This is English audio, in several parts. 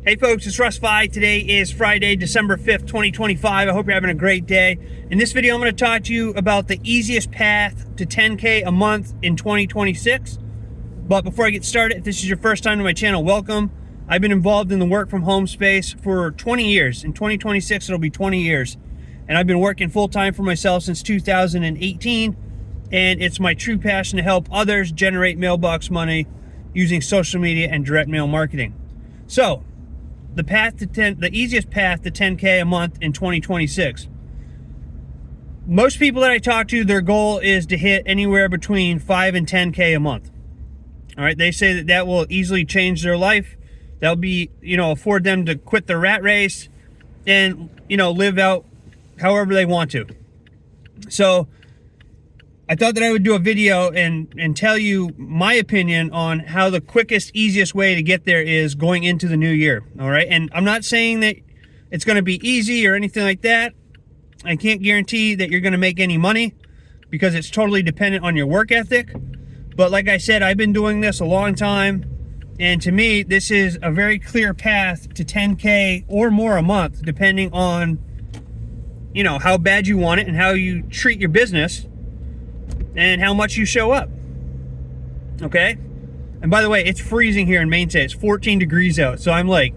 Hey folks, it's Russ. Today is Friday, December 5th, 2025. I hope you're having a great day. In this video, I'm going to talk to you about the easiest path to 10K a month in 2026. But before I get started, if this is your first time to my channel, welcome. I've been involved in the work from home space for 20 years. In 2026, it'll be 20 years. And I've been working full-time for myself since 2018. And it's my true passion to help others generate mailbox money using social media and direct mail marketing. So, the easiest path to 10K a month in 2026. Most people that I talk to, their goal is to hit anywhere between 5 and 10K a month. All right, they say that will easily change their life. That'll be, afford them to quit the rat race and, live out however they want to. So I thought that I would do a video and tell you my opinion on how the quickest, easiest way to get there is going into the new year. All right. And I'm not saying that it's going to be easy or anything like that. I can't guarantee that you're going to make any money because it's totally dependent on your work ethic. But like I said, I've been doing this a long time. And to me, this is a very clear path to 10K or more a month, depending on, how bad you want it and how you treat your business and how much you show up. Okay? And by the way, it's freezing here in Maine today. It's 14 degrees out. So I'm like,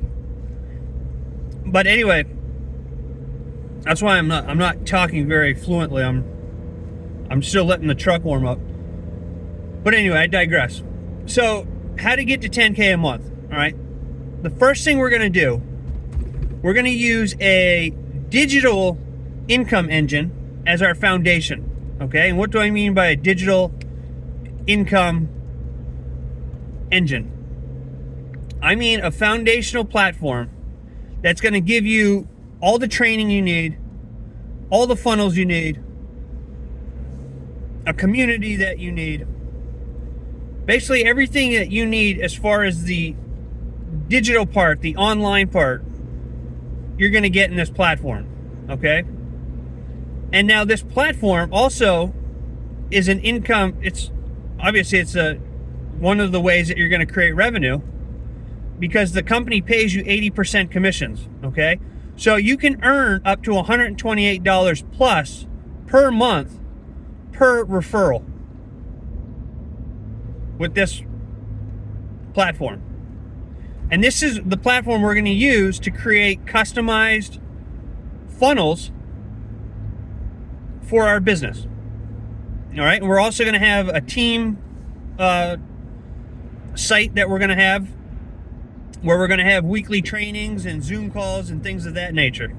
but anyway, that's why I'm not talking very fluently. I'm still letting the truck warm up. But anyway, I digress. So, how to get to 10K a month, all right? The first thing we're going to do, we're going to use a digital income engine as our foundation. Okay, and what do I mean by a digital income engine? I mean a foundational platform that's going to give you all the training you need, all the funnels you need, a community that you need, basically everything that you need as far as the digital part, the online part, you're going to get in this platform, okay? And now this platform also is an income. It's one of the ways that you're going to create revenue because the company pays you 80% commissions. Okay. So you can earn up to $128 plus per month per referral with this platform. And this is the platform we're going to use to create customized funnels for our business. All right, and we're also going to have a team site that we're going to have where we're going to have weekly trainings and Zoom calls and things of that nature.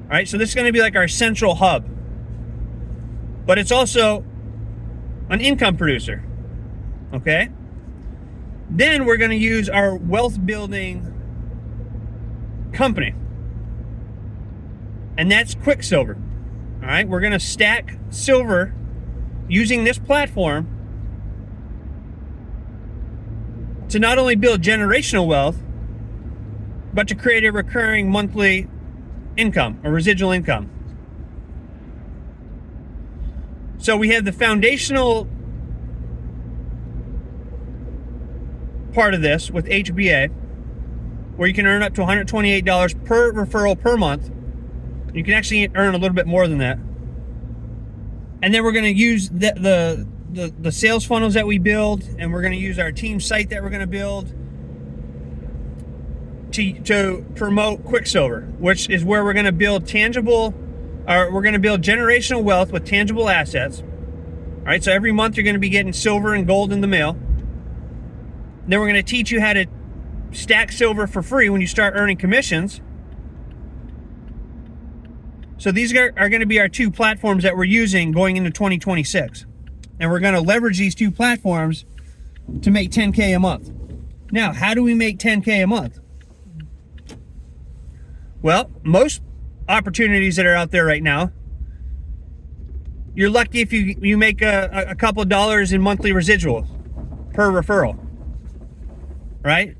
All right, so this is going to be like our central hub, but it's also an income producer. Okay, then we're going to use our wealth building company, and that's QuickSilver. All right, we're going to stack silver using this platform to not only build generational wealth, but to create a recurring monthly income, a residual income. So we have the foundational part of this with HBA, where you can earn up to $128 per referral per month. You can actually earn a little bit more than that. And then we're going to use the sales funnels that we build, and we're going to use our team site that we're going to build to promote QuickSilver, which is where we're going to build we're going to build generational wealth with tangible assets. All right, so every month you're going to be getting silver and gold in the mail. Then we're going to teach you how to stack silver for free when you start earning commissions. So these are going to be our two platforms that we're using going into 2026. And we're going to leverage these two platforms to make 10K a month. Now, how do we make 10K a month? Well, most opportunities that are out there right now, you're lucky if you make a couple dollars in monthly residual per referral, right?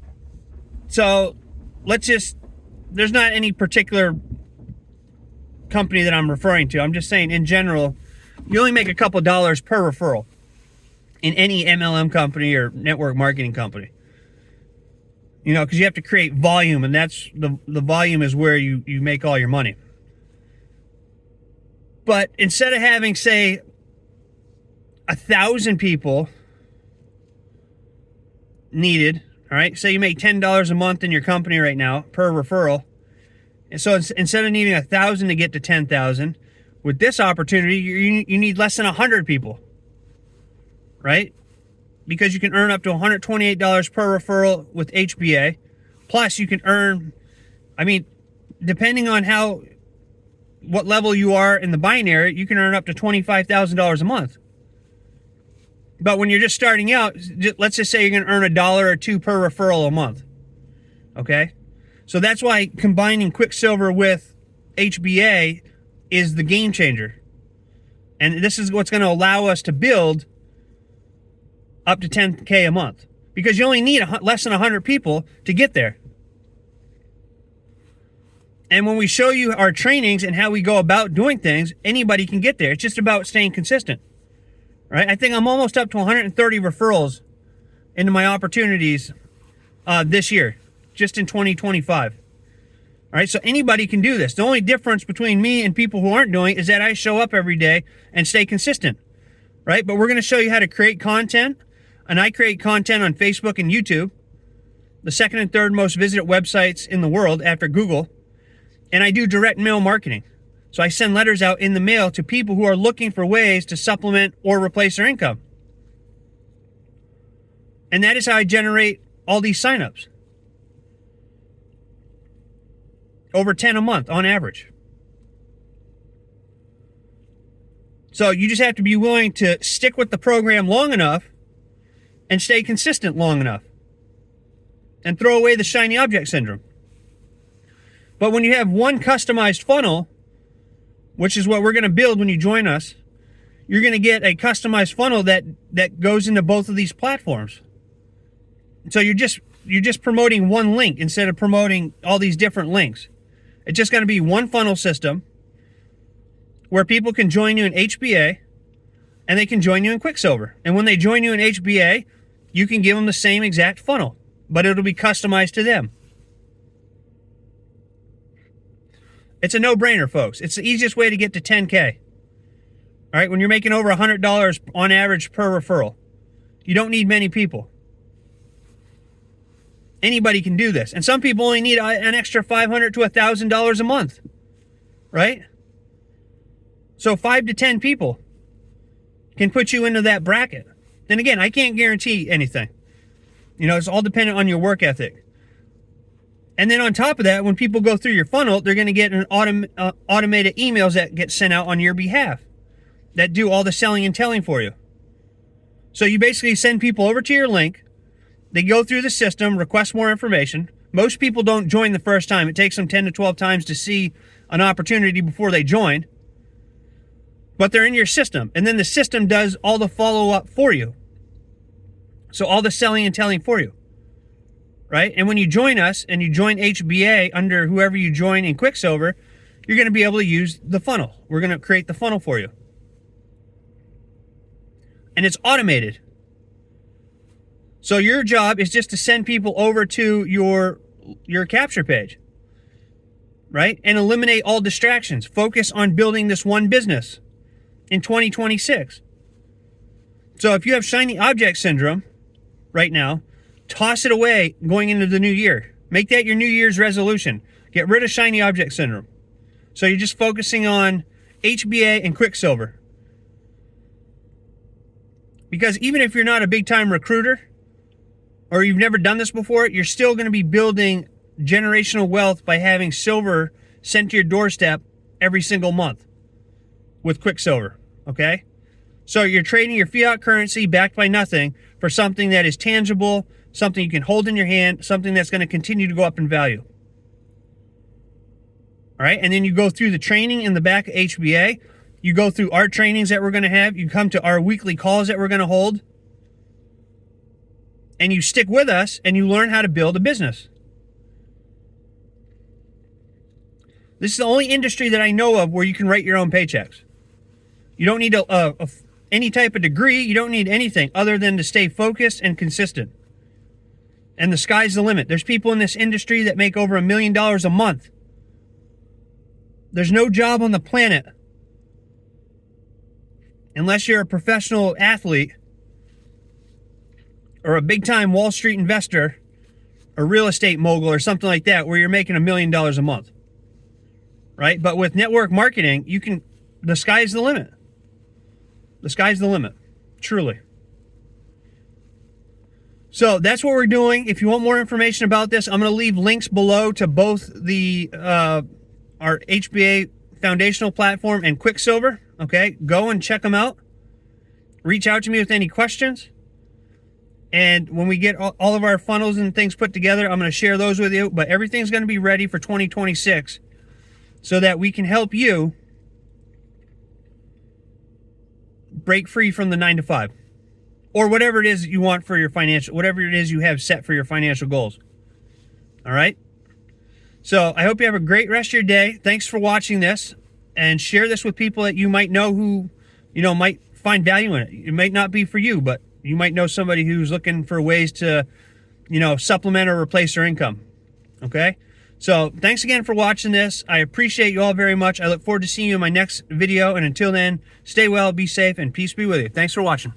So there's not any particular company that I'm referring to. I'm just saying in general, you only make a couple dollars per referral in any MLM company or network marketing company. You know, because you have to create volume, and that's the volume is where you make all your money. But instead of having, say, 1,000 people needed, all right, say you make $10 a month in your company right now per referral, and so instead of needing 1,000 to get to 10,000, with this opportunity, you need less than 100 people, right? Because you can earn up to $128 per referral with HBA. Plus, you can earn, I mean, depending on what level you are in the binary, you can earn up to $25,000 a month. But when you're just starting out, let's just say you're going to earn $1 or $2 per referral a month. Okay? So that's why combining QuickSilver with HBA is the game changer. And this is what's going to allow us to build up to 10K a month, because you only need less than 100 people to get there. And when we show you our trainings and how we go about doing things, anybody can get there. It's just about staying consistent, right? I think I'm almost up to 130 referrals into my opportunities this year, just in 2025. All right, so anybody can do this. The only difference between me and people who aren't doing it is that I show up every day and stay consistent, right? But we're going to show you how to create content. And I create content on Facebook and YouTube, the second and third most visited websites in the world after Google. And I do direct mail marketing. So I send letters out in the mail to people who are looking for ways to supplement or replace their income. And that is how I generate all these signups. Over 10 a month on average. So you just have to be willing to stick with the program long enough and stay consistent long enough, and throw away the shiny object syndrome. But when you have one customized funnel, which is what we're going to build when you join us, you're going to get a customized funnel that goes into both of these platforms. So you're just promoting one link instead of promoting all these different links. It's just going to be one funnel system where people can join you in HBA and they can join you in QuickSilver. And when they join you in HBA, you can give them the same exact funnel, but it'll be customized to them. It's a no-brainer, folks. It's the easiest way to get to 10K. All right, when you're making over $100 on average per referral, you don't need many people. Anybody can do this. And some people only need an extra $500 to $1,000 a month, right? So 5 to 10 people can put you into that bracket. And again, I can't guarantee anything. You know, it's all dependent on your work ethic. And then on top of that, when people go through your funnel, they're going to get an automated emails that get sent out on your behalf that do all the selling and telling for you. So you basically send people over to your link. They go through the system, request more information. Most people don't join the first time. It takes them 10 to 12 times to see an opportunity before they join. But they're in your system. And then the system does all the follow-up for you. So all the selling and telling for you. Right? And when you join us and you join HBA under whoever you join in QuickSilver, you're going to be able to use the funnel. We're going to create the funnel for you. And it's automated. So your job is just to send people over to your capture page. Right? And eliminate all distractions. Focus on building this one business in 2026. So if you have shiny object syndrome right now, toss it away going into the new year. Make that your New Year's resolution. Get rid of shiny object syndrome. So you're just focusing on HBA and QuickSilver. Because even if you're not a big-time recruiter or you've never done this before, you're still going to be building generational wealth by having silver sent to your doorstep every single month with QuickSilver, okay? So you're trading your fiat currency backed by nothing for something that is tangible, something you can hold in your hand, something that's going to continue to go up in value. All right, and then you go through the training in the back of HBA. You go through our trainings that we're going to have. You come to our weekly calls that we're going to hold. And you stick with us and you learn how to build a business. This is the only industry that I know of where you can write your own paychecks. You don't need any type of degree. You don't need anything other than to stay focused and consistent. And the sky's the limit. There's people in this industry that make over $1 million a month. There's no job on the planet, unless you're a professional athlete or a big-time Wall Street investor or real estate mogul or something like that, where you're making $1 million a month, right? But with network marketing, the sky's the limit. The sky's the limit, truly. So that's what we're doing. If you want more information about this, I'm going to leave links below to both our HBA foundational platform and QuickSilver. Okay, go and check them out. Reach out to me with any questions. And when we get all of our funnels and things put together, I'm going to share those with you. But everything's going to be ready for 2026 so that we can help you break free from the 9-to-5 or whatever it is you want for your financial, whatever it is you have set for your financial goals. All right. So I hope you have a great rest of your day. Thanks for watching this, and share this with people that you might know who, might find value in it. It might not be for you, but you might know somebody who's looking for ways to, supplement or replace their income. Okay. So thanks again for watching this. I appreciate you all very much. I look forward to seeing you in my next video. And until then, stay well, be safe, and peace be with you. Thanks for watching.